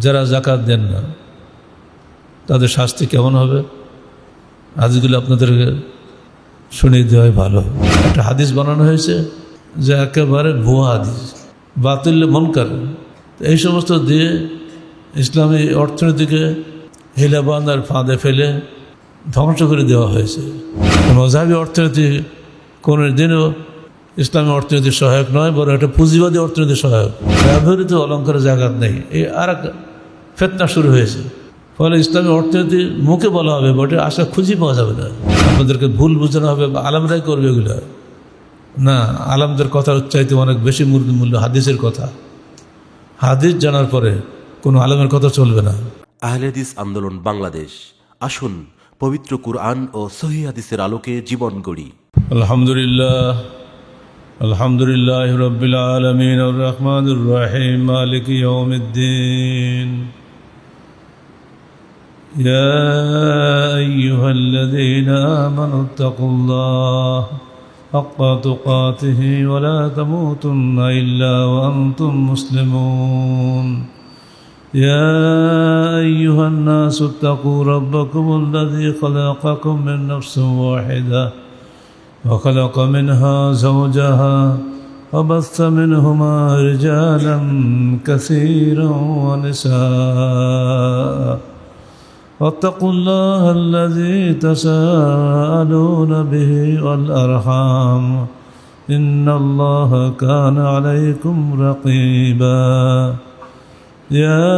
যারা যাকাত দেন না তাদের শাস্তি কেমন হবে, হাদিসগুলো আপনাদেরকে শুনিয়ে দেওয়াই ভালো। একটা হাদিস বানানো হয়েছে যে একেবারে ভুয়া হাদিস, বাতিল মুনকার, এই সমস্ত দিয়ে ইসলামী অর্থনীতিকে হিলাবান্দার ফাঁদে ফেলে ধ্বংস করে দেওয়া হয়েছে। মযহাবী অর্থনীতি কোনো দিনও ইসলামী অর্থনীতির সহায়ক নয়, বরং একটা পুঁজিবাদী অর্থনীতির সহায়ক। ব্যবহৃত অলঙ্কারে জাকাত নেই, এই আর এক ফিতনা শুরু হয়েছে। ফলে ইসলামী অর্থনীতি মুখে বলা হবে বটে, আশা খুঁজে পাওয়া যাবে না। আপনাদেরকে ভুল বোঝানো হবে, আলেমরাই করবে এগুলো না। আলেমদের কথার চাইতে অনেক বেশি মূল্য হাদিসের কথা। হাদিস জানার পরে কোনো আলেমের কথা চলবে না। আহলে হাদিস আন্দোলন বাংলাদেশ, আসুন পবিত্র কুরআন ও সহিহ হাদিসের আলোকে জীবন গড়ি। আলহামদুলিল্লাহ, আলহামদুলিল্লাহ রাব্বিল আলামিন আর রহমানির রহিম মালিকি ইয়াউমিদ্দিন। ইয়া আইয়ুহাল্লাযীনা আমানু তাকুল্লাহ হাক্কা তুকাতিহি ওয়া লা তামুতুন্না ইল্লা ওয়া আনতুম মুসলিমুন। يا أيها الناس اتقوا ربكم الذي خلقكم من نفس واحدة وخلق منها زوجها وبث منهما رجالا كثيرا ونساء واتقوا الله الذي تساءلون به والأرحام إن الله كان عليكم رقيبا يا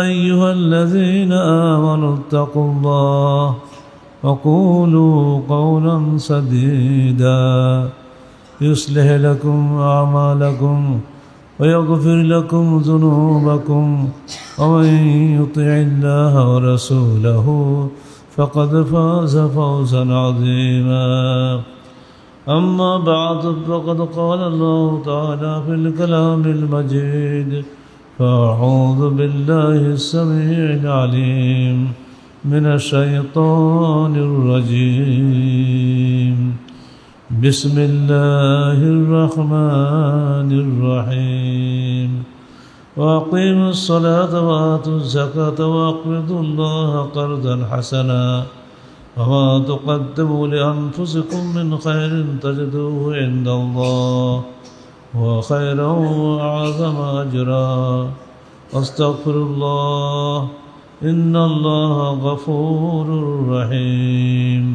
أيها الذين آمنوا اتقوا الله وقولوا قولا سديدا يصلح لكم أعمالكم ويغفر لكم ذنوبكم ومن يطع الله ورسوله فقد فاز فوزا عظيما أما بعد فقد قال الله تعالى في الكلام المجيد فأعوذ بالله السميع العليم من الشيطان الرجيم بسم الله الرحمن الرحيم وأقيموا الصلاة وآتوا الزكاة وأقرضوا الله قرضا حسنا وما تقدموا لأنفسكم من خير تجدوه عند الله وخيرا وأعظم أجرا أستغفر الله إن الله غفور رحيم।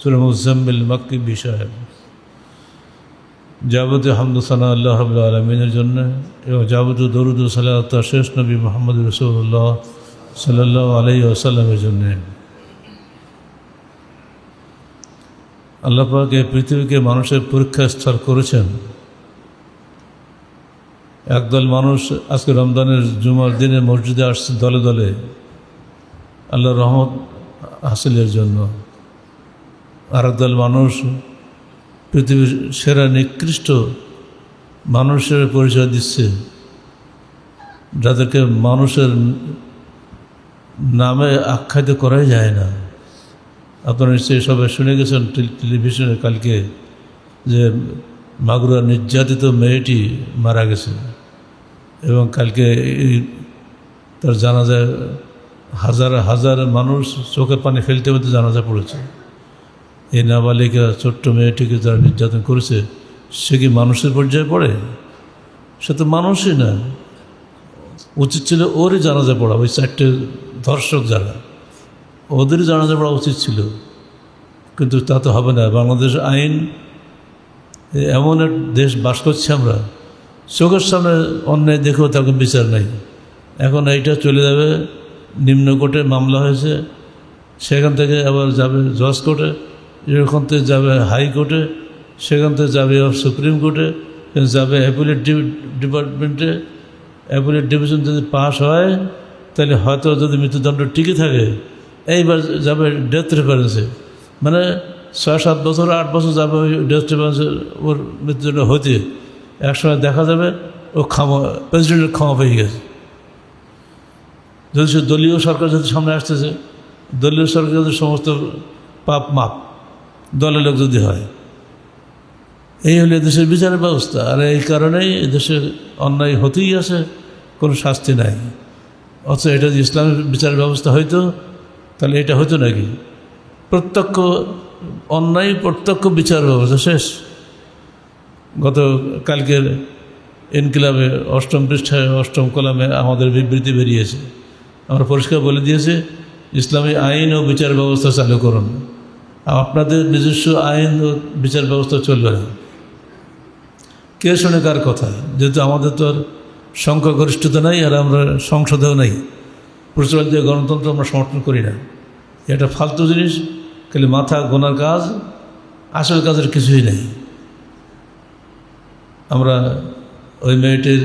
সূরা মুযাম্মিল মাক্কি বিষয়। যাবতীয় হামদ সানা আল্লাহ রাব্বুল আলামিনের জন্য এবং যাবতীয় দরুদ ও সালাত শেষ নবী মুহাম্মদ রাসূলুল্লাহ সাল্লাল্লাহু আলাইহি ওয়াসাল্লামের জন্য। আল্লাহ পাক এই পৃথিবীকে মানুষের পরীক্ষাস্থল করেছেন। একদল মানুষ আজকে রমজানের জুমার দিনে মসজিদে আসছে দলে দলে আল্লাহর রহমত হাসিলের জন্য। আর একদল মানুষ পৃথিবীর সেরা নিকৃষ্ট মানুষের পরিচয় দিচ্ছে, যাদেরকে মানুষের নামে আখ্যায়িত করাই যায় না। আপনারা নিশ্চয়ই সবাই শুনে গেছেন টেলিভিশনে কালকে যে মাগুরার নির্যাতিত মেয়েটি মারা গেছে এবং কালকে তার জানাজায় হাজার হাজার মানুষ চোখের পানি ফেলতে ফেলতে জানাজা পড়েছে। এই নাবালিকা ছোট্ট মেয়েটিকে যারা নির্যাতন করেছে সে কি মানুষের পর্যায়ে পড়ে? সে তো মানুষই না। উচিত ছিল ওরই জানাজা পড়া, ওই চারটে ধর্ষক যারা, ওদেরই জানাজা পড়া উচিত ছিল, কিন্তু তা তো হবে না। বাংলাদেশ আইন, এমন এক দেশ বাস করছি আমরা, চোখের সামনে অন্যায় দেখেও তাকে বিচার নাই। এখন এইটা চলে যাবে নিম্ন কোর্টে, মামলা হয়েছে, সেখান থেকে আবার যাবে জজ কোর্টে, এখান থেকে যাবে হাইকোর্টে, সেখান থেকে যাবে সুপ্রিম কোর্টে, যাবে অ্যাপিলেট ডিপার্টমেন্টে। অ্যাপিলেট ডিভিশন যদি পাস হয় তাহলে হয়তো যদি মৃত্যুদণ্ড টিকে থাকে, এইবার যাবে ডেথ রেফারেন্সে, মানে 6-7 বছর 8 বছর যাবে ওই ডেথ রেফারেন্সে ওর মৃত্যুদণ্ড হতে। একসময় দেখা যাবে ও প্রেসিডেন্টের ক্ষমা পেয়ে গেছে। যদি সে দলীয় সরকার যদি সামনে আসতেছে, দলীয় সরকার যদি সমস্ত পাপ মাপ দলের লোক যদি হয়, এই হলে দেশের বিচারের ব্যবস্থা। আর এই কারণেই দেশে অন্যায় হতেই আছে, কোনো শাস্তি নাই। অথচ এটা যদি ইসলামের বিচার ব্যবস্থা হইতো তাহলে এটা হতো নাকি? প্রত্যক্ষ অন্যায়, প্রত্যক্ষ বিচার ব্যবস্থা শেষ। গত কালকের ইনকিলাবে 8ম পৃষ্ঠায় 8ম কলামে আমাদের বিবৃতি বেরিয়েছে। আমরা পরিষ্কার বলে দিয়েছে ইসলামী আইন ও বিচার ব্যবস্থা চালু করুন, আপনাদের নিজস্ব আইন ও বিচার ব্যবস্থা চলবে না। কে শোনে কার কথা? যেহেতু আমাদের তো আর সংখ্যাগরিষ্ঠতা নাই, আর আমরা সংসদেও নাই, প্রচলিত গণতন্ত্র আমরা সমর্থন করি না। এটা ফালতু জিনিস, খালি মাথা গোনার কাজ, আসল কাজের কিছুই নেই। আমরা ওই মেয়েটির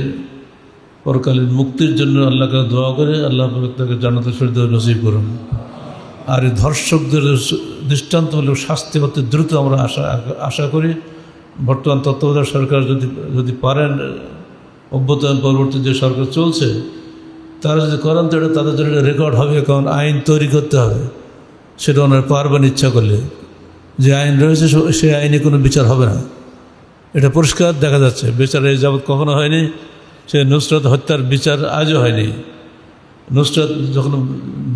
পরকালীন মুক্তির জন্য আল্লাহকে দোয়া করে আল্লাহ তাকে জান্নাতুল ফেরদৌস নসিব করুন। আর এই ধর্ষকদের দৃষ্টান্তমূলক শাস্তি অতি দ্রুত আমরা আশা করি। বর্তমান তত্ত্বাবধায়ক সরকার যদি পারেন, অভ্যুত্থান পরবর্তী যে সরকার চলছে তারা যদি করেন তো এটা তাদের জন্য রেকর্ড হবে, কারণ আইন তৈরি করতে হবে। সেটা ওনারা পারবেন ইচ্ছা করলে। যে আইন রয়েছে সেই আইনে কোনো বিচার হবে না, এটা পরিষ্কার দেখা যাচ্ছে। বিচার এই যাবৎ কখনো হয়নি। সে নুসরাত হত্যার বিচার আজও হয়নি। নুসরাত যখন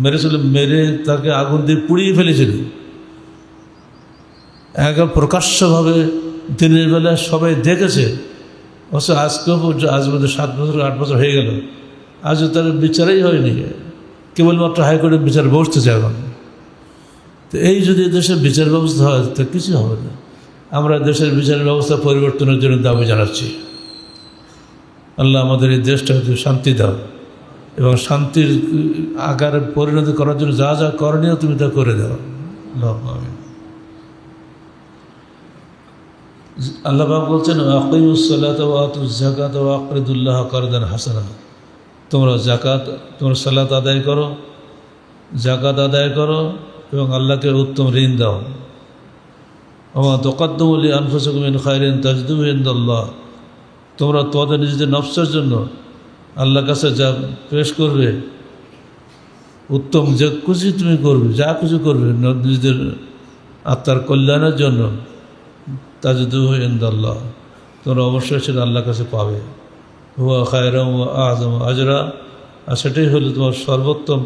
মেরেছিল, মেরে তাকে আগুন দিয়ে পুড়িয়ে ফেলেছিল, একবার প্রকাশ্যভাবে দিনের বেলা সবাই দেখেছে। অবশ্য আজকেও আজ বোধহয় 7 বছর 8 বছর হয়ে গেল, আজও তার বিচারই হয়নি। কেবলমাত্র হাইকোর্টের বিচার বসতেছে এখন। তো এই যদি দেশের বিচার ব্যবস্থা হয় তো কিছু হবে না। আমরা দেশের বিচার ব্যবস্থা পরিবর্তনের জন্য দাবি জানাচ্ছি। আল্লাহ আমাদের এই দেশটাকে শান্তি দাও, এবং শান্তির আকারে পরিণত করার জন্য যা যা করণীয় তুমি তা করে দাও। আল্লাহ পাক বলছেন, আকিমুস সালাতা ওয়া আতুজ যাকাতা ওয়া আকরিদুল্লাহ কারদান হাসানা। তোমরা সালাত আদায় করো, যাকাত আদায় করো, এবং আল্লাহকে উত্তম ঋণ দাও। ওয়া তাকাদ্দামু লি আনফুসিকুম মিন খায়রিন তাজিদুহু ইনদাল্লাহ। তোমরা তোমাদের নিজেদের নফসের জন্য আল্লাহর কাছে যা পেশ করবে, উত্তম যে কিছু তুমি করবে, যা কিছু করবে নিজেদের আত্মার কল্যাণের জন্য, তাজিদুহু ইনদাল্লাহ, তোমরা অবশ্যই সেটা আল্লাহর কাছে পাবে। হুয়া খায়রাম ওয়া আযম আজরা, আর সেটাই হলো তোমার সর্বোত্তম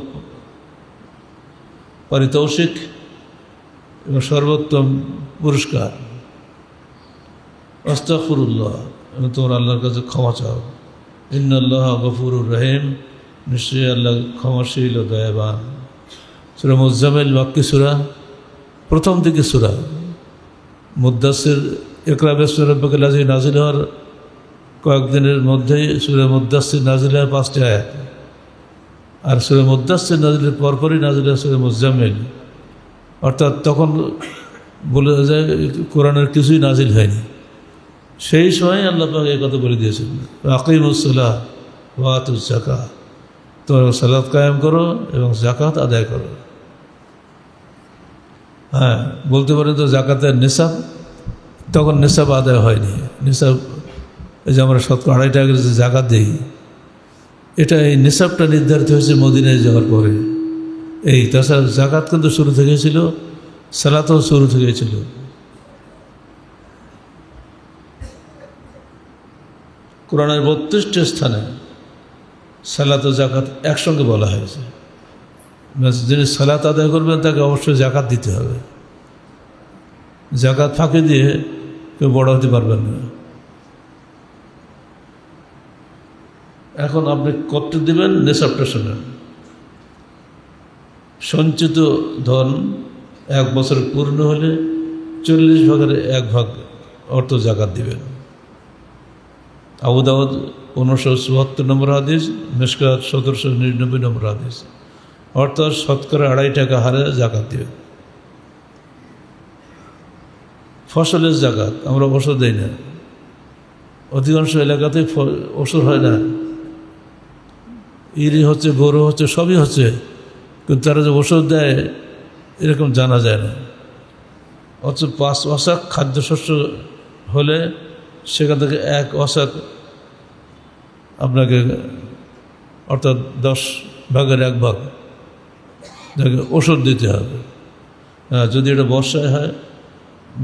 পারিতোষিক এবং সর্বোত্তম পুরস্কার। আস্তাগফিরুল্লাহ, এবং তোমরা আল্লাহর কাছে ক্ষমা চাও। ইন্নাল্লাহ গফুরুর রহিম, নিশ্চয়ই আল্লাহ ক্ষমাশীল ও দয়াবান। সূরা মুজাম্মিল মাক্কি সূরা, প্রথম দিকে সূরা। মুদ্দাসির ইকরা বিসমি রাব্বিকা লাযী নাজিল হওয়ার কয়েকদিনের মধ্যেই সূরা মুদ্দাসির নাজিল হয় 5টি আয়াত, আর সূরা মুদ্দাসির নাজিলের পরপরই নাজিল হয় সূরা মুজাম্মিল। অর্থাৎ তখন বলে যায় কোরআনের কিছুই নাজিল হয়নি। সেই সময় আল্লাহ পাক এই কথা বলে দিয়েছেন, আকিমুস সালাহ ওয়া আতুজ যাকাত, তোমরা সালাত কায়েম করো এবং যাকাত আদায় করো। হ্যাঁ, বলতে পারেন তো যাকাতের নিসাব, তখন নিসাব আদায় হয়নি। নিসাব, এই যে আমরা 2.5 টাকা যে যাকাত দিই, এটা এই নিসাবটা নির্ধারিত হয়েছে মদিনায় যাওয়ার পরে। এই তাছাড়া যাকাত কিন্তু শুরু থেকে ছিল, সালাতও শুরু থেকে ছিল। কোরআনের 32টি স্থানে সালাত ও যাকাত একসঙ্গে বলা হয়েছে। যিনি সালাত আদায় করবেন তাকে অবশ্যই যাকাত দিতে হবে। যাকাত ফাঁকি দিয়ে কেউ বড় হতে পারবেন না। এখন আপনি কত দেবেন, নেশাবটা শোনেন। সঞ্চিত ধন 1 বছর পূর্ণ হলে 40 ভাগের 1 ভাগ অর্থ যাকাত দিবেন। আবু দাউদ 1574 নম্বর হাদিস, মিশকাত 1799 নম্বর হাদিস। অর্থাৎ শতকরা 2.5 টাকা হারে যাকাত দিবেন। ফসলের যাকাত, আমরা ওষুধ দেই না, অধিকাংশ এলাকাতেই ওষুধ হয় না। ইরি হচ্ছে, গরু হচ্ছে, সবই হচ্ছে, কিন্তু তারা যে ওষুধ দেয় এরকম জানা যায় না। অথচ 5 ওয়াসাক খাদ্যশস্য হলে সেখান থেকে 1 ওয়াসাক আপনাকে, অর্থাৎ 10 ভাগের 1 ভাগ যাকে ওষুধ দিতে হবে। যদি এটা বর্ষায় হয়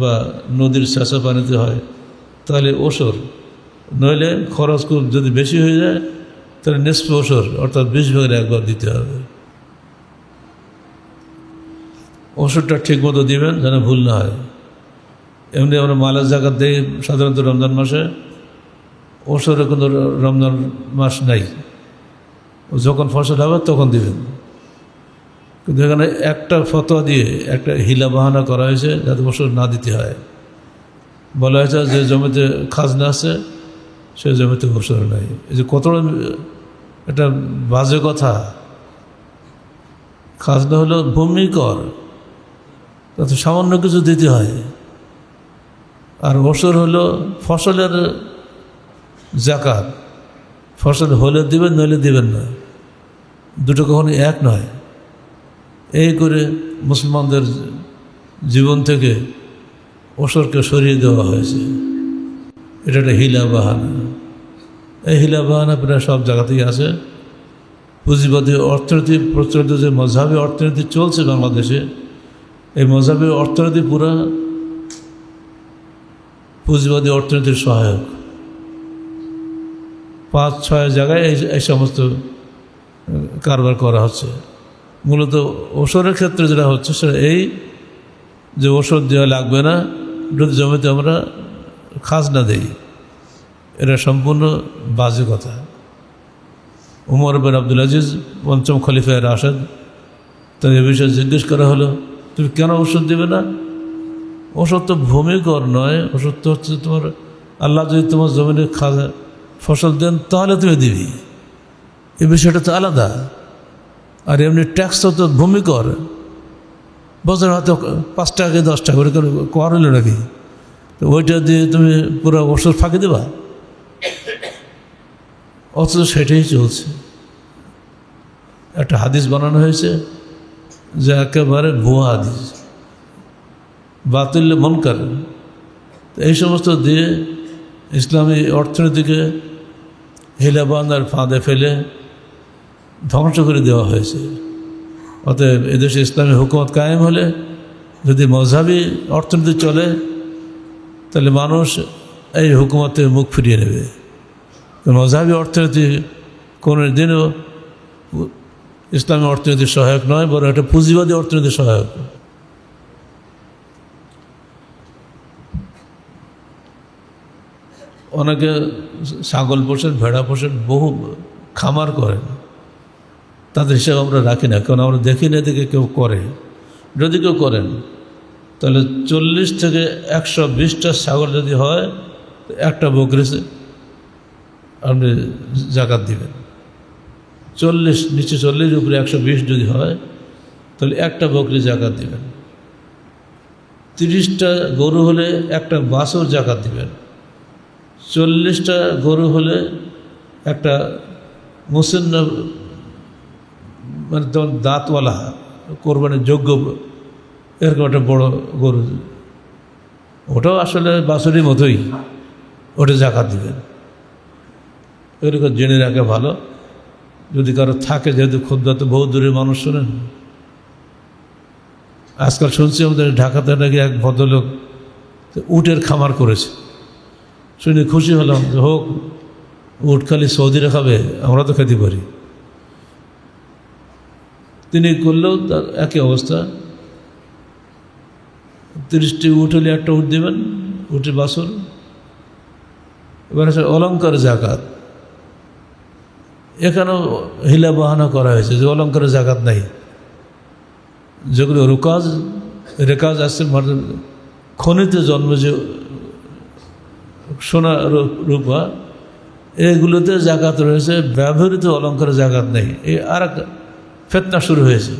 বা নদীর চেঁচা পানিতে হয় তাহলে ওষুধ, নইলে খরচ খুব যদি বেশি হয়ে যায় তাহলে নিসফ ওশর অর্থাৎ 20 ভাগের 1 ভাগ দিতে হবে। ওষুধটা ঠিক মতো দিবেন যেন ভুল না হয়। এমনি আমরা মালের জাকাত দিই সাধারণত রমজান মাসে, ওষুধে কিন্তু রমজান মাস নাই, যখন ফসল হবে তখন দিবেন। কিন্তু এখানে একটা ফতোয়া দিয়ে একটা হিলা বাহানা করা হয়েছে যাতে ওষুধ না দিতে হয়। বলা হয়েছে যে জমিতে খাজনা আছে সে জমিতে ওষুধ নাই। এই যে কত একটা বাজে কথা। খাজনা হলো ভূমি কর, তাতে সামান্য কিছু দিতে হয়। আর ওষুধ হলো ফসলের জাকাত, ফসল হলে দিবেন নইলে দিবেন না, দুটো কখনো এক নয়। এই করে মুসলমানদের জীবন থেকে ওষুধকে সরিয়ে দেওয়া হয়েছে। এটা একটা হিলা বাহানা। এই হিলা বাহানা প্রায় সব জায়গাতেই আছে। পুঁজিবাদী অর্থনীতি প্রচলিত যে মজহাবি অর্থনীতি চলছে বাংলাদেশে, এই মজহাবি অর্থনীতি পুরা পুঁজিবাদী অর্থনীতির সহায়ক। 5-6 জায়গায় এই সমস্ত কারবার করা হচ্ছে। মূলত ওষুধের ক্ষেত্রে যেটা হচ্ছে সেটা এই যে ওষুধ দেওয়া লাগবে না যদি জমিতে আমরা খাজনা দেই, এটা সম্পূর্ণ বাজে কথা। উমর বিন আব্দুল আজিজ 5ম খলিফায়ে রাশেদ, তার এ বিষয়ে জিজ্ঞেস করা হলো, তুমি কেন ওষুধ দেবে না? ওষুধ তো ভূমিকর নয়, ওষুধ তো হচ্ছে তোমার আল্লাহ যদি তোমার জমিনে ফসল দেন তাহলে তুমি দিবি, এই বিষয়টা তো আলাদা। আর এমনি ট্যাক্স তো ভূমিকর, বছর হয়তো 5 টাকা 10 টাকা করে কর হলো নাকি, তো ওইটা দিয়ে তুমি পুরো ওষুধ ফাঁকি দেবা? অথচ সেটাই চলছে। একটা হাদিস বানানো হয়েছে যে একেবারে ভুয়া হাদিস, বাতিল মুনকার। এই সমস্ত দিয়ে ইসলামী অর্থনীতিকে হিলাবান্দার ফাঁদে ফেলে ধ্বংস করে দেওয়া হয়েছে। অতএব এদেশে ইসলামী হুকুমত কায়েম হলে যদি মজহাবি অর্থনীতি চলে তাহলে মানুষ এই হুকুমতে মুখ ফিরিয়ে নেবে। মজহাবি অর্থনীতি কোনো দিনও ইসলামী অর্থনীতির সহায়ক নয়, বরং একটা পুঁজিবাদী অর্থনীতির সহায়ক। অনেকে ছাগল পোষেন, ভেড়া পোষেন, বহু খামার করেন, তাদের হিসাব আমরা রাখি না, কারণ আমরা দেখি না দেখে কেউ করে। যদি কেউ করেন তাহলে 40 থেকে 120টা ছাগল যদি হয়, একটা বকরি আপনি জাকাত দিবেন। 40 নিচে 40 উপরে 120 যদি হয় তাহলে একটা বকরি জাকাত দিবেন। 30টা গরু হলে একটা বাছুর জাকাত দিবেন। 40টা গরু হলে একটা মুসন্ন, মানে তখন দাঁতওয়ালা কোরবানির যোগ্য এরকম একটা বড় গরু, ওটাও আসলে বাছুরের মতোই, ওটা জাকাত দিবেন। এরকম জেনে রাখা ভালো, যদি কারো থাকে, যেহেতু খুদ্া তো বহু দূরের মানুষ শোনেন। আজকাল শুনছি আমাদের ঢাকাতে নাকি এক ভদ্রলোক উটের খামার করেছে, শুনে খুশি হলাম যে হোক, উট খালি সৌদিরা খাবে, আমরা তো খেতে পারি। তিনি করলেও তার একই অবস্থা। 30টি উট হলে একটা উট দেবেন, উটের বাছুর। এবার আছে অলঙ্কার জাকাত। এখানেও হিলা বাহানা করা হয়েছে যে অলঙ্কারের জাকাত নাই। যেগুলো রেকাজ আসছে, খনিতে জন্ম যে সোনা রূপা, এগুলোতে জাকাত রয়েছে, ব্যবহৃত অলঙ্কারের জাকাত নেই। এই আর এক ফেতনা শুরু হয়েছে।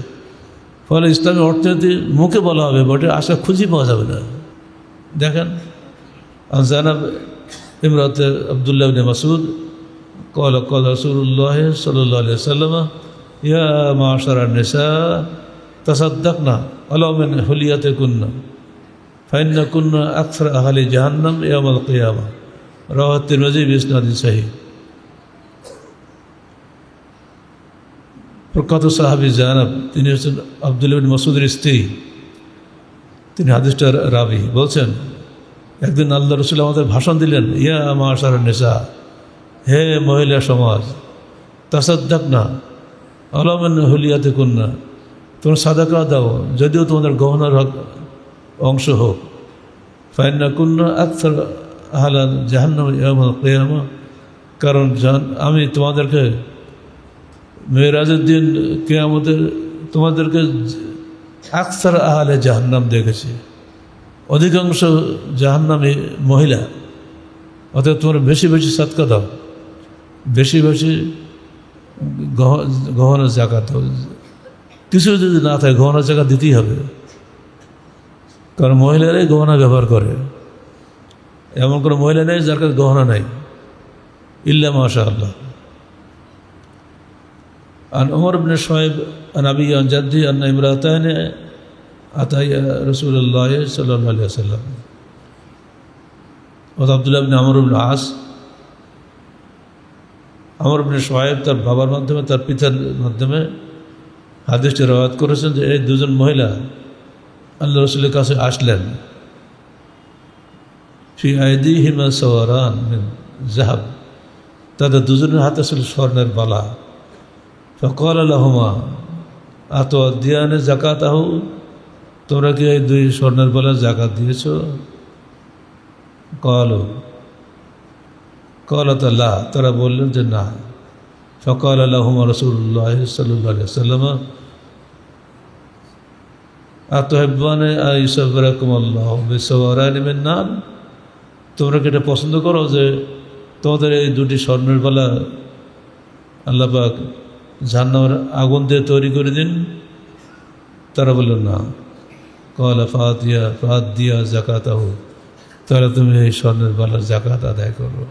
ফলে ইসলামী অর্থনীতি মুখে বলা হবে, বটে আশা খুঁজে পাওয়া যাবে না। দেখেন, জানাব ইমরাতে আবদুল্লাহ ইবনে মাসউদ قال قال رسول الله صلى الله عليه وسلم يا معشر النساء تصدقنا ولو من حليتكن فإنكن أكثر أهل جهنم يوم القيامة رواه الترمذي بإسناد صحيح। প্রখ্যাত সাহাবী জানাব, তিনি হচ্ছেন আবদুল্লাহ ইবনে মাসউদের স্ত্রী, তিনি হাদিসটার রাবি, বলছেন একদিন আল্লাহ রাসূল আমাদের ভাষণ দিলেন, ইয়া মাশারান নিসা, হে মহিলা সমাজ, তাসাদ্দাক না আলামান হলিয়াতে কন্যা, তোমরা সাদাকা দাও যদিও তোমাদের গহনার অংশ হোক। ফাইন্না কুন্না আকসার আহলান জাহান্নাম ইয়াউমাল কিয়ামা, কারণ আমি তোমাদেরকে মেরাজের দিন কিয়ামতের তোমাদেরকে আকসার আহলে জাহান্নাম দেখেছি, অধিকাংশ জাহান্নামী মহিলা। অর্থাৎ তোমরা বেশি বেশি সাদকা দাও, বেশি বেশি গহনা জাকাত দাও। কিছু যদি না থাকে গহনা জাকাত দিতেই হবে, কারণ মহিলারাই গহনা ব্যবহার করে। এমন কোনো মহিলা নেই যার কাছে গহনা নাই, ইল্লা মাশা আল্লাহ। عن عمر بن شعيب عن أبي عن جدي أن امرأتان أتيا رسول الله صلى الله عليه وسلم। আব্দুল্লাহ ইবনে আমর ইবনে আস, আমর ইবনে শুআয়ব তার বাবার মাধ্যমে তার পিতার মাধ্যমে হাদিসটি রওয়ায়াত করেছেন যে এই দুজন মহিলা আল্লাহ রাসূলের কাছে আসলেন। ফি আইদিহিমা সাওয়ারান মিন যাহাব, তাদের দুজনের হাতে ছিল স্বর্ণের বালা। ফাকাল লাহুমা আতুআদ্দিয়ানি যাকাতাহু, তোমরা কি এই দুই স্বর্ণের বালার যাকাত দিয়েছ? কালাত লা, তারা বললেন যে না। ফাকাল লাহুমা রাসূলুল্লাহ সাল্লাল্লাহু আলাইহি ওয়াসাল্লাম আতুহিব্বানা আইসাবরাকুমুল্লাহু বিসাওয়ারানি মিন নার, তোমরা কি এটা পছন্দ করো যে তোমাদের এই দুটি স্বর্ণের বালা আল্লাহ পাক জাহান্নামের আগুন দিয়ে তৈরি করে দিন? তারা বলল না। কালা ফাদিয়া যাকাতাহু, তাহলে তুমি এই স্বর্ণের বালার যাকাত আদায় করো।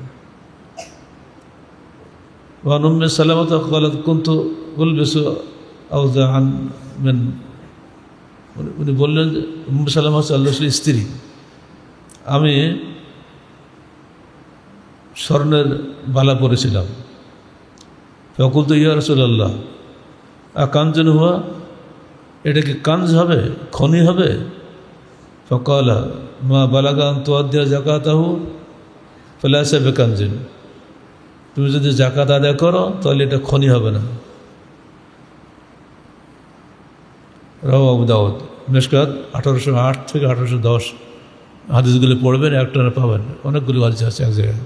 ওয়ান উম্মে সালামা ক্বালাত কুনতু উলবিসু আওযাআন মিন, উনি বললেন উম্মে সালামা হচ্ছে আল্লাহর রাসূলের স্ত্রী, আমি স্বর্ণের বালা পরেছিলাম। ফাকুলতু ইয়া রাসূলুল্লাহ আকানজুন হুয়া, এটা কি কানজ হবে, খনি হবে? ফাকালা মা বালাগা আন তুআদ্দিয়া যাকাতাহু ফালাসা বিকানজিন, তুমি যদি যাকাত আদায় করো তাহলে এটা খনি হবে না। রাওয়াহু আবু দাউদ, মিশকাত 1808 থেকে 1810 হাদিসগুলি পড়বেন, একটানা পাবেন, অনেকগুলি হাদিস আছে এক জায়গায়।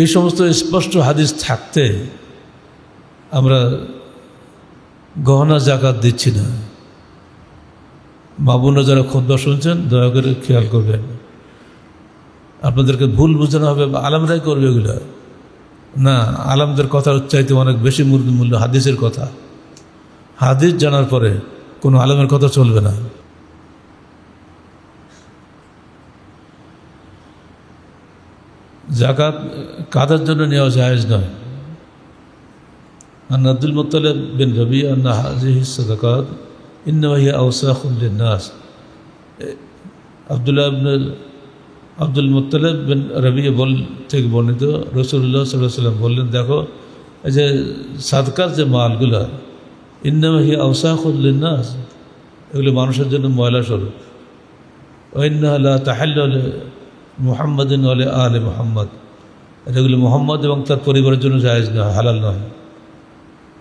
এই সমস্ত স্পষ্ট হাদিস থাকতে আমরা গহনা জাকাত দিচ্ছি না। মা বোনরা যারা খুতবা শুনছেন দয়া করে খেয়াল করবেন, আপনাদেরকে ভুল বোঝানো হবে আলেমরাই করবে এগুলো না। আলেমদের কথার চাইতে অনেক বেশি মূল্য হাদিসের কথা। হাদিস জানার পরে কোনো আলেমের কথা চলবে না। জাকাত কাদের জন্য নেওয়া জায়েজ নয়। আন আব্দুল মুত্তালিব বিন রবি আন্না হাযিহি সাদাকাত ইন্নামা হিয়া আওসাখুন লিন-নাস। আব্দুল মুত্তালিব বিন রবি থেকে বর্ণিত, রাসূলুল্লাহ সাল্লাল্লাহু আলাইহি ওয়াসাল্লাম বললেন, দেখো এই যে সাদকার যে মালগুলা, ইন্নামা হিয়া আওসাখুন লিন-নাস, এগুলো মানুষের জন্য ময়লা স্বরূপ। ওয়া ইন্নাহা লা তাহিল্লু মুহাম্মাদিন ওয়া আলি মুহাম্মদ, এগুলো মুহাম্মদ এবং তার পরিবারের জন্য জায়েজ নয়, হালাল নয়।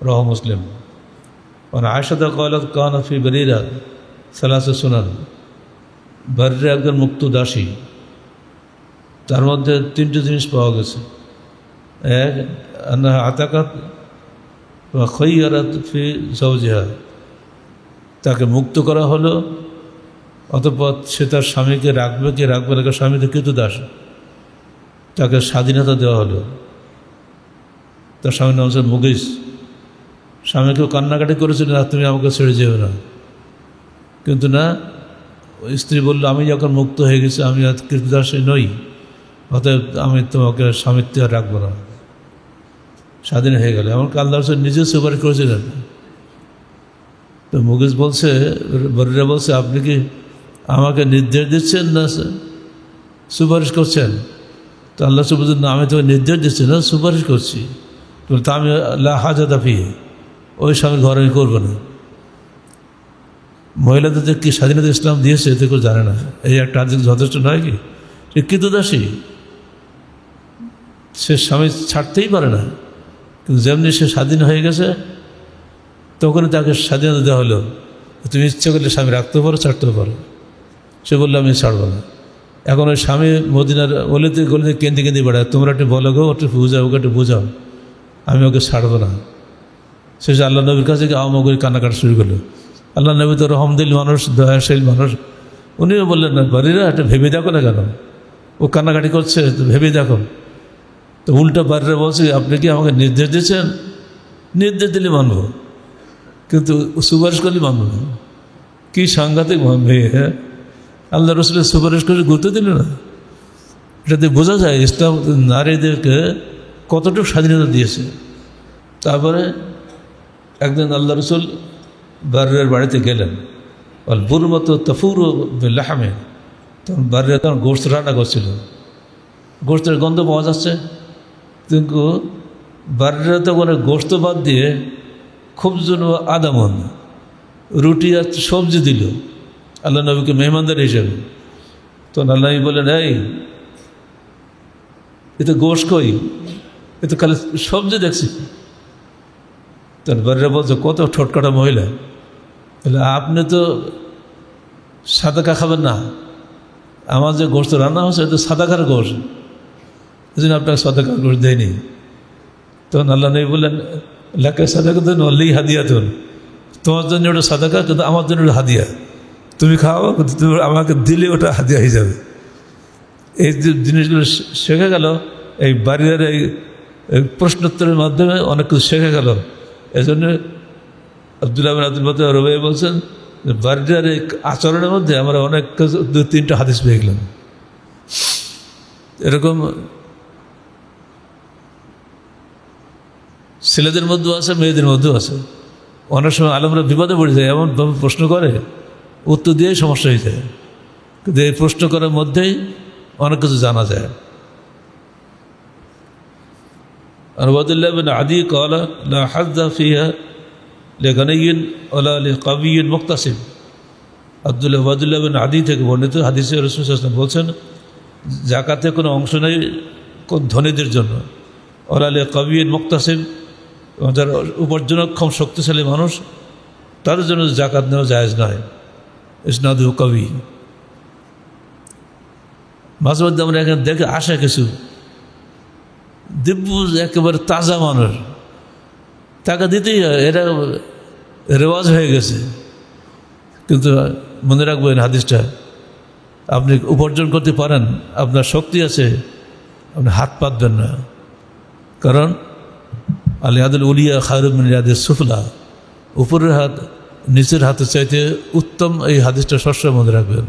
রাওয়াহু মুসলিম। আর আয়েশা ক্বালাত কানা ফি বারিরা সালাসা সুনান, বারিরা একজন মুক্ত দাসী, তার মধ্যে তিনটি জিনিস পাওয়া গেছে। এক, আন্নাহা আতাকাত ওয়া খায়্যারাত ফি যাওজিহা, তাকে মুক্ত করা হলো, অতঃপর সে তার স্বামীকে রাখবে কি রাখবে না, স্বামী তো কিন্তু দাস, তাকে স্বাধীনতা দেওয়া হলো। তার স্বামীর নাম হচ্ছে মুগিস। স্বামীকেও কান্নাকাটি করেছিল, না তুমি আমাকে ছেড়ে যেও না, কিন্তু না, স্ত্রী বলল আমি যখন মুক্ত হয়ে গেছি আমি আর কৃতদাসী নই, অতএব আমি তোমাকে স্বামীত্ব আর রাখবো না, স্বাধীন হয়ে গেল। এমনকি আল্লাহ রাসূল নিজে সুপারিশ করেছিলেন। তো মুগিস বলছে, বরিরা বলছে, আপনি কি আমাকে নির্দেশ দিচ্ছেন না সুপারিশ করছেন? তো আল্লাহ রাসূল বলছেন, না আমি তোকে নির্দেশ দিচ্ছি না, সুপারিশ করছি। তো আমি লা হাজাতা ফি, ওই স্বামীর ঘর আমি করবো না। মহিলাদের যে কী স্বাধীনতা ইসলাম দিয়েছে এতে কেউ জানে না। এই একটা আজ যথেষ্ট নয় কি? সে কৃতদাসী, সে স্বামী ছাড়তেই পারে না, কিন্তু যেমনি সে স্বাধীন হয়ে গেছে তখনই তাকে স্বাধীনতা দেওয়া হলো, তুমি ইচ্ছে করলে স্বামী রাখতেও পারো, ছাড়তেও পারো। সে বললো আমি ছাড়বো না। এখন ওই স্বামী মদিনার গলিতে গলিতে কেঁদে কেঁদে বেড়ায়, তোমরা একটু বলো গো, একটু বুঝাও, ওকে একটু বুঝাও, আমি ওকে ছাড়বো না। শেষে আল্লাহ নবীর কাছে আওয়ামা করে কান্নাকাটা শুরু করলো। আল্লাহ নবী তো রহমদিল মানুষ, দয়াশীল মানুষ, উনিও বললেন না, বাড়িরা একটা ভেবে দেখো না কেন, ও কান্নাকাটি করছে, তো ভেবে দেখো। তো উল্টা বাড়িরা বলছে, আপনি কি আমাকে নির্দেশ দিয়েছেন? নির্দেশ দিলে মানব, কিন্তু সুপারিশ করলে মানব না। কী সাংঘাতিক মেয়ে, হ্যাঁ? আল্লাহ রসুলের সুপারিশ করে গুরুত্ব দিল না। এটাতে বোঝা যায় ইসলাম নারীদেরকে কতটুকু স্বাধীনতা দিয়েছে। তারপরে একদিন আল্লাহ রসুল বার্রের বাড়িতে গেলেন, আর বুরমতো তফুর লাহামে, তখন বার্রে তখন গোস্ত রান্না করছিল, গোস্তের গন্ধ পাওয়া যাচ্ছে, কিন্তু বার্রেরা তখন গোস্ত বাদ দিয়ে খুব যেন আদামন রুটি আর সবজি দিল আল্লাহ নবীকে মেহমানদার হিসেবে। তখন আল্লাহ নবী বলেন, এই এ তো গোশ কই, এ তো খালি সবজি দেখছি। তখন বাড়িরা বলছে, কত ঠটকাটা মহিলা, তাহলে আপনি তো সাদাকা খাবেন না, আমার যে গোস্ত রান্না হচ্ছে এটা সাদাকার গোশ, এই জন্য আপনাকে সাদাকার গোশ দেয়নি। তখন আল্লাহ নবী বললেন, লাকে সাদাকা দেন অল্লি হাদিয়া, তুন তোমার জন্য ওটা সাদাকা, কিন্তু আমার জন্য ওটা হাদিয়া, তুমি খাও, কিন্তু তুমি আমাকে দিলে ওটা হাদিয়া হয়ে যাবে। এই যে জিনিসগুলো শেখা গেল, এই বাড়ির এই প্রশ্নোত্তরের মাধ্যমে অনেক কিছু শেখা গেল। এই জন্য আব্দুল্লাহ বিন আব্দুল বাত্তার রবাই বলছেন, বাড়ির এই আচরণের মধ্যে আমরা অনেক 2-3টা হাদিস পেয়ে গেলাম। এরকম ছেলেদের মধ্যেও আছে, মেয়েদের মধ্যেও আছে। অনেক সময় আলেমরা বিপদে পড়ে যায়, এমনভাবে প্রশ্ন করে উত্তর দিয়েই সমস্যা হয়ে যায়, কিন্তু এই প্রশ্ন করার মধ্যেই অনেক কিছু জানা যায়। আর ওয়াদুল্লাহ বিন আদি ক্বালা লা হাজ্জা ফিহা লিগানিয়্যিন ওয়ালা লিকাবিয়্যিন মুকতাসিব। ওয়াদুল্লাহ বিন আদি থেকে বর্ণিত হাদিসে রাসূল সাল্লাল্লাহু আলাইহি ওয়াসাল্লাম বলছেন, যাকাতে কোনো অংশ নেই কোন ধনীদের জন্য, ওয়ালা লিকাবিয়্যিন মুকতাসিব, যারা উপার্জনক্ষম শক্তিশালী মানুষ তাদের জন্য জাকাত নেওয়া জায়েজ নয়। ইসনাদু কবি। মাঝে মধ্যে আমরা এখানে দেখে আসে কিছু দিব্য একেবারে তাজা মানুষ, টাকা দিতেই হয়, এটা রেওয়াজ হয়ে গেছে। কিন্তু মনে রাখবেন হাদিসটা, আপনি উপার্জন করতে পারেন, আপনার শক্তি আছে, আপনি হাত পাতবেন না, কারণ আলিয়াদুল উলিয়া খায়রুম মিন রিয়াদিস সুফলা, উপরের হাত নিচের হাতের চাইতে উত্তম। এই হাদিসটা সবসময় মনে রাখবেন।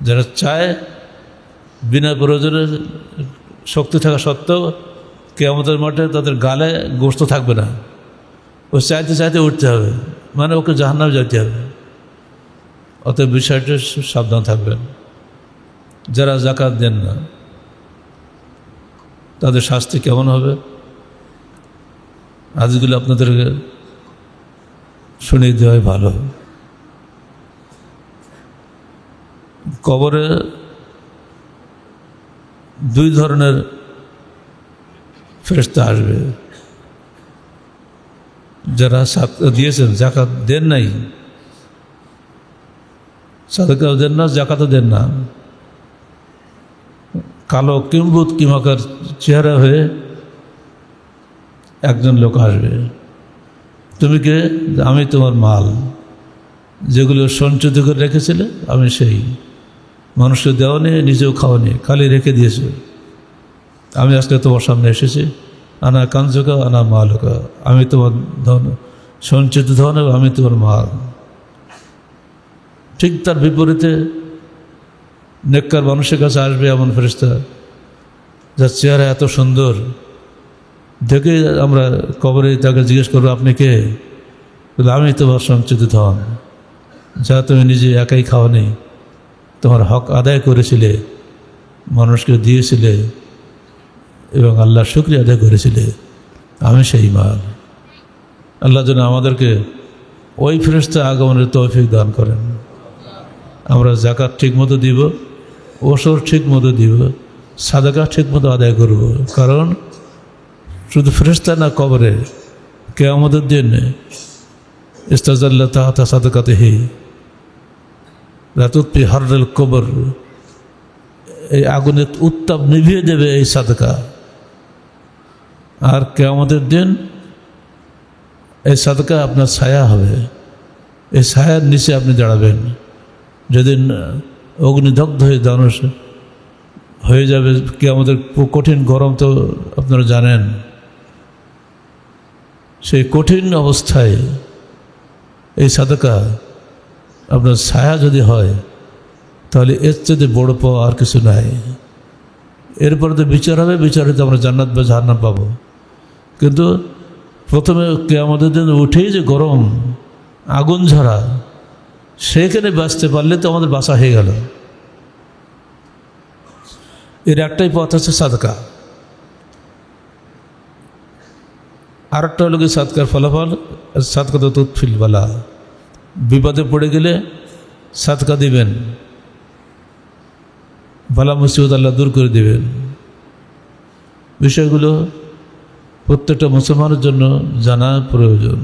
যারা চায় বিনা প্রয়োজনে শক্তি থাকা সত্ত্বেও কিয়ামতের মাঠে তাদের গালে গোশত থাকবে না, ও চাইতে চাইতে উঠতে হবে, মানে ওকে জাহান্নামে যেতে হবে। অতএব বিষয়টা সাবধান থাকবেন। যারা যাকাত দেন না তাদের শাস্তি কেমন হবে, আজগুলো আপনাদেরকে শুনিয়ে দেওয়াই ভালো। কবরে 2 ধরনের ফেরেশতা আসবে। যারা সাদকা দিয়েছেন, যাকাত দেন নাই, সাদকাও দেন না, যাকাতও দেন না, কালো কিম্বুত কিমাকার চেহারা হয়ে একজন লোক আসবে। তুমি কে? আমি তোমার মাল, যেগুলো সঞ্চিত করে রেখেছিলে, আমি সেই। মানুষকে দেওয়া নেই, নিজেও খাওয়া নেই, খালি রেখে দিয়েছে। আমি আজকে তোমার সামনে এসেছি, আনা কাঞ্জকা আনা মালকা, আমি তোমার ধন, সঞ্চিত ধন, আমি তোমার মাল। ঠিক তার বিপরীতে নেককার মানুষের কাছে আসবে এমন ফেরেশতা, যার চেহারা এত সুন্দর, দেখে আমরা কবরে তাকে জিজ্ঞেস করবো, আপনি কে? বলে, আমি তোমার সঞ্চিত ধন, যা তুমি নিজে একাই খাওয়া নেই, তোমার হক আদায় করেছিলে, মানুষকে দিয়েছিলে এবং আল্লাহর শুকরিয়া আদায় করেছিলে, আমি সেই মাল। আল্লাহ যেন আমাদেরকে ওই ফেরেশতা আগমনের তৌফিক দান করেন। আমরা যাকাত ঠিক মতো দিব, ওসর ঠিক মতো দিব, সাদাকা ঠিকমতো আদায় করব। কারণ শুধু ফেরেশতা না, কবরে কিয়ামতের দিন ইস্তাজাল্লা তাহাতা সাদাকাতিহি রাতুতফি হাররুল কবর, এই আগুনের উত্তাপ নিভিয়ে দেবে এই সাদাকা। আর কিয়ামতের দিন এই সাদাকা আপনার ছায়া হবে, এই ছায়ার নিচে আপনি দাঁড়াবেন। যেদিন অগ্নিদগ্ধ হয়ে দানুষ হয়ে যাবে, কিয়ামতের কঠিন গরম তো আপনারা জানেন। সেই কঠিন অবস্থায় এই সাদাকা আপনার ছায়া যদি হয়, তাহলে এর চেয়ে বড় পাওয়া আর কিছু নাই। এরপরে তো বিচার হবে, বিচারে তো আমরা জান্নাত বা জাহান্নাম পাবো। কিন্তু প্রথমে কিয়ামতের দিন উঠেই যে গরম আগুন ঝরা, সেখানে বাঁচতে পারলে তো আমাদের বাঁচা হয়ে গেল। এর একটাই পথ আছে সাদকা। আর একটা হলো কি সাদকার ফলাফল, সাদকা তো তুৎফিল বালা, বিপদে পড়ে গেলে সাদকা দিবেন, বালা মুসিবত আল্লাহ দূর করে দিবেন। বিষয়গুলো প্রত্যেকটা মুসলমানের জন্য জানা প্রয়োজন।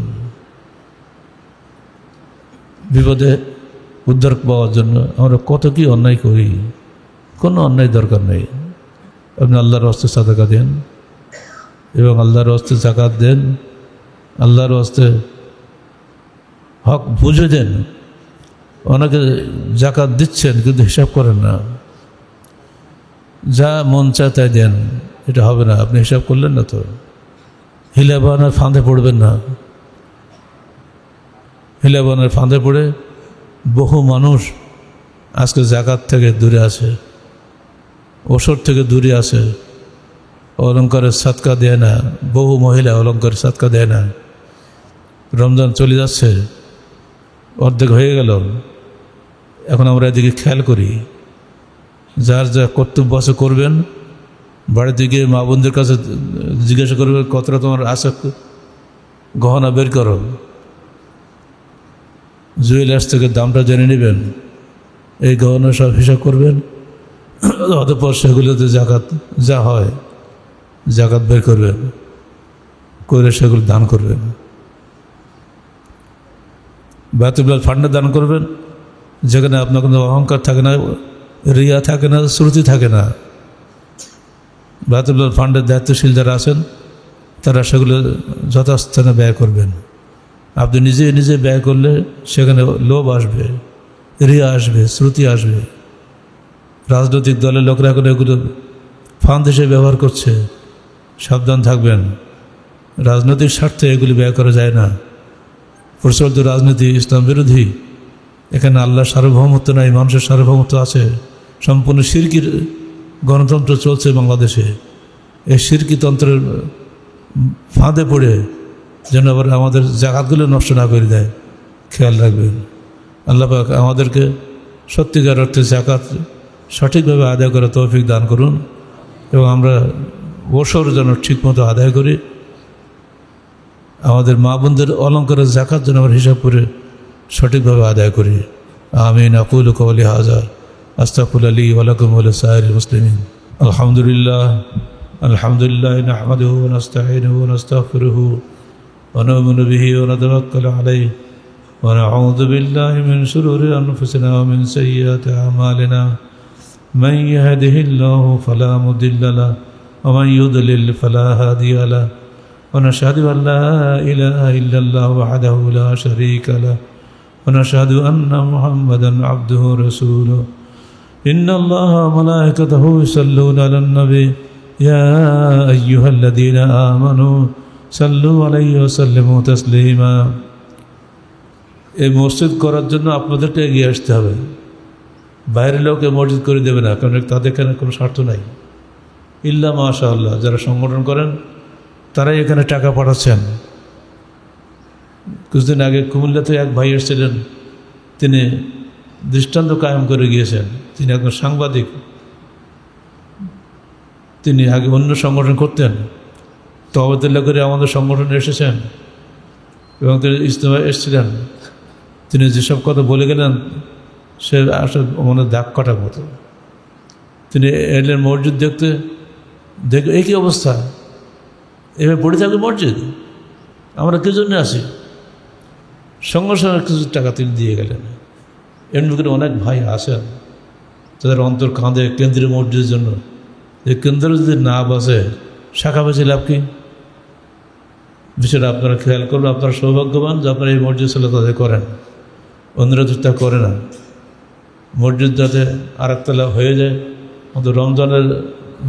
বিপদে উদ্ধার পাওয়ার জন্য আমরা কত কি অন্যায় করি, কোনো অন্যায় দরকার নেই। আপনি আল্লাহর হস্তে সাদাকা দেন এবং আল্লাহর হস্তে জাকাত দেন, আল্লাহর হস্তে হক বুঝে দেন। অনেকে জাকাত দিচ্ছেন কিন্তু হিসাব করেন না, যা মন চায় তাই দেন, এটা হবে না। আপনি হিসাব করলেন না তো, হিলাবানের ফাঁদে পড়বেন না। হিলাবানের ফাঁদে পড়ে বহু মানুষ আজকে জাকাত থেকে দূরে আছে, ওষুধ থেকে দূরে আছে, অলঙ্কারের সাদকা দেয় না। বহু মহিলা অলঙ্কারের সাদকা দেয় না। রমজান চলে যাচ্ছে, অর্ধেক হয়ে গেল, এখন আমরা এদিকে খেয়াল করি। যার যা কর্তব্য আছে করবেন। বাড়িতে গিয়ে মা বোনদের কাছে জিজ্ঞাসা করবে কতটা তোমার আছে, গহনা বের করো, জুয়েলার্স থেকে দামটা জেনে নেবেন, এই গহনা সব হিসাব করবেন। অতঃপর সেগুলোতে জাকাত যা হয় জাকাত বের করবেন, করে সেগুলো দান করবেন। বায়তুল ফান্ডে দান করবেন, যেখানে আপনার কোনো অহংকার থাকে না, রিয়া থাকে না, শ্রুতি থাকে না। বায়তুল ফান্ডের দায়িত্বশীল যারা আছেন তারা সেগুলো যথাস্থানে ব্যয় করবেন। আপনি নিজে নিজে ব্যয় করলে সেখানে লোভ আসবে, রিয়া আসবে, শ্রুতি আসবে। রাজনৈতিক দলের লোকরা এখন এগুলো ফান্ড হিসেবে ব্যবহার করছে, সাবধান থাকবেন। রাজনৈতিক স্বার্থে এগুলি ব্যয় করা যায় না। প্রচলিত রাজনীতি ইসলাম বিরোধী। এখানে আল্লাহর সার্বভৌমত্ব নাই, মানুষের সার্বভৌমত্ব আছে। সম্পূর্ণ শিরকির গণতন্ত্র চলছে বাংলাদেশে। এই শিরকি তন্ত্রের ফাঁদে পড়ে যেন আবার আমাদের জাকাতগুলো নষ্ট না করে দেয়, খেয়াল রাখবেন। আল্লাহ পাক আমাদেরকে সত্যিকার অর্থে জাকাত সঠিকভাবে আদায় করার তৌফিক দান করুন এবং আমরা ওসর যেন ঠিকমতো আদায় করি। আমাদের মা বোনদের অলঙ্কারের জাকাত যেন আমরা হিসাব করে সঠিকভাবে আদায় করি। আমিন। আকুলু কওলি হাযা আস্তাগফিরুল্লাহ লি ওয়া লাকুম ওয়া লিসাইরিল মুসলিমিন। আলহামদুলিল্লাহ নাহমাদুহু ওয়া নাস্তাঈনুহু ওয়া নাস্তাগফিরুহু ওয়া নু'মিনু বিহি ওয়া নাতাওয়াক্কালু আলাইহি ওয়া নাউযু বিল্লাহি মিন শুরুরি আনফুসিনা ওয়া মিন সাইয়্যাতি আ'মালিনা। মান ইয়াহদিহিল্লাহু ফালা মুদিল্লা লাহু ওয়া মান ইউদ্লিল ফালা হাদিয়া লাহু। ونشهد أن لا إله إلا الله وحده لا شريك له ونشهد أن محمدا عبده ورسوله. إن الله وملائكته يصلون على النبي يا أيها الذين آمنوا صلوا عليه وسلموا تسليما. এই মসজিদ করার জন্য আপনাদেরকে এগিয়ে আসতে হবে। বাইরের লোকে মসজিদ করে দেবে না, কারণ তাদের এখানে কোনো স্বার্থ নাই। ইল্লা মাশাআল্লাহ, যারা সংগঠন করেন তারাই এখানে টাকা পাঠাচ্ছেন। কিছুদিন আগে কুমিল্লাতে এক ভাই এসেছিলেন, তিনি দৃষ্টান্ত কায়েম করে গিয়েছেন। তিনি একজন সাংবাদিক, তিনি আগে অন্য সংগঠন করতেন, তওবাতুল্লাহ করে আমাদের সংগঠনে এসেছেন এবং তিনি ইজতেমায় এসেছিলেন। তিনি যেসব কথা বলে গেলেন সে আসলে মনে দাগ কাটার মতো। তিনি এলেন মসজিদ দেখতে, দেখে একই অবস্থা, এভাবে পড়ে থাকবে মসজিদ, আমরা কি জন্য আসি? সঙ্গে সঙ্গে কিছু টাকা তিনি দিয়ে গেলেন। এমনি করে অনেক ভাই আসেন, তাদের অন্তর কাঁদে কেন্দ্রীয় মসজিদের জন্য, যে কেন্দ্র যদি না বাসে শাখা বেশি লাভ কি? বিষয়টা আপনারা খেয়াল করবেন। আপনারা সৌভাগ্যবান যে আপনারা এই মসজিদ সালাত আদায় করেন, অন্যরা তো তা করে না। মসজিদ যাতে আরেকতলা হয়ে যায়, অন্তত রমজানের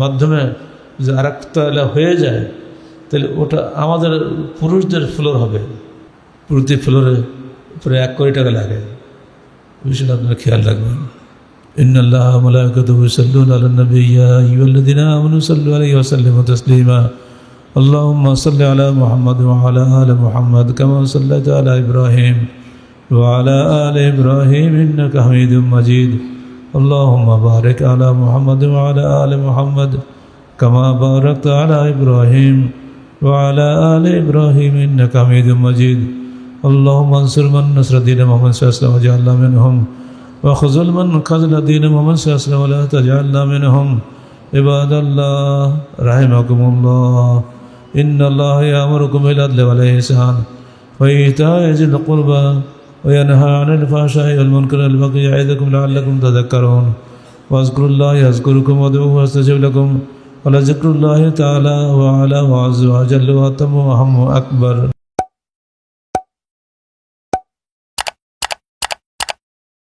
মাধ্যমে যদি আরেকতলা হয়ে যায়, তাহলে ওটা আমাদের পুরুষদের ফ্লোর হবে, প্রতি ফ্লোরে প্রায় 1 কোটি টাকা লাগে। বিষয়টা আপনারা খেয়াল রাখবেন। ইন্নাল্লাহা ওয়া মালাইকাতুহু ইউসাল্লুনা আলান নবী ইয়া আইয়ুহাল্লাযীনা আমানু সাল্লু আলাইহি ওয়া সাল্লিমু তাসলিমা আল্লাহুম্মা সাল্লি আলা মুহাম্মাদ ওয়া আলা আলি মুহাম্মাদ কামা সাল্লাইতা আলা ইব্রাহিম ওয়া আলা আলি ইব্রাহিম ইন্নাকা হামিদুম মাজিদ আল্লাহুম্মা বারিক আলা মুহাম্মাদ ওয়া আলা আলি মুহাম্মাদ কামা বারাকতা আলা ইব্রাহিম ওয়া আলা আলি ইব্রাহিম ইন্নাকা হামিদুম মাজিদ আল্লাহুম্মা আনসুর মান নাসরা দীন মুহাম্মদ সাল্লাল্লাহু আলাইহি ওয়া সাল্লাম মিনহুম وخذل من خذل دين محمد صلى الله عليه وسلم ولا تجعلنا منهم عباد الله رحمكم الله إن الله يأمركم بالعدل والإحسان وإيتاء ذي القربى وينهى عن الفحشاء والمنكر والبغي يعظكم لعلكم تذكرون واذكروا الله يذكركم وادعوه يستجب لكم ولذكر الله تعالى وعلى وعز وجل وأتم وأهم أكبر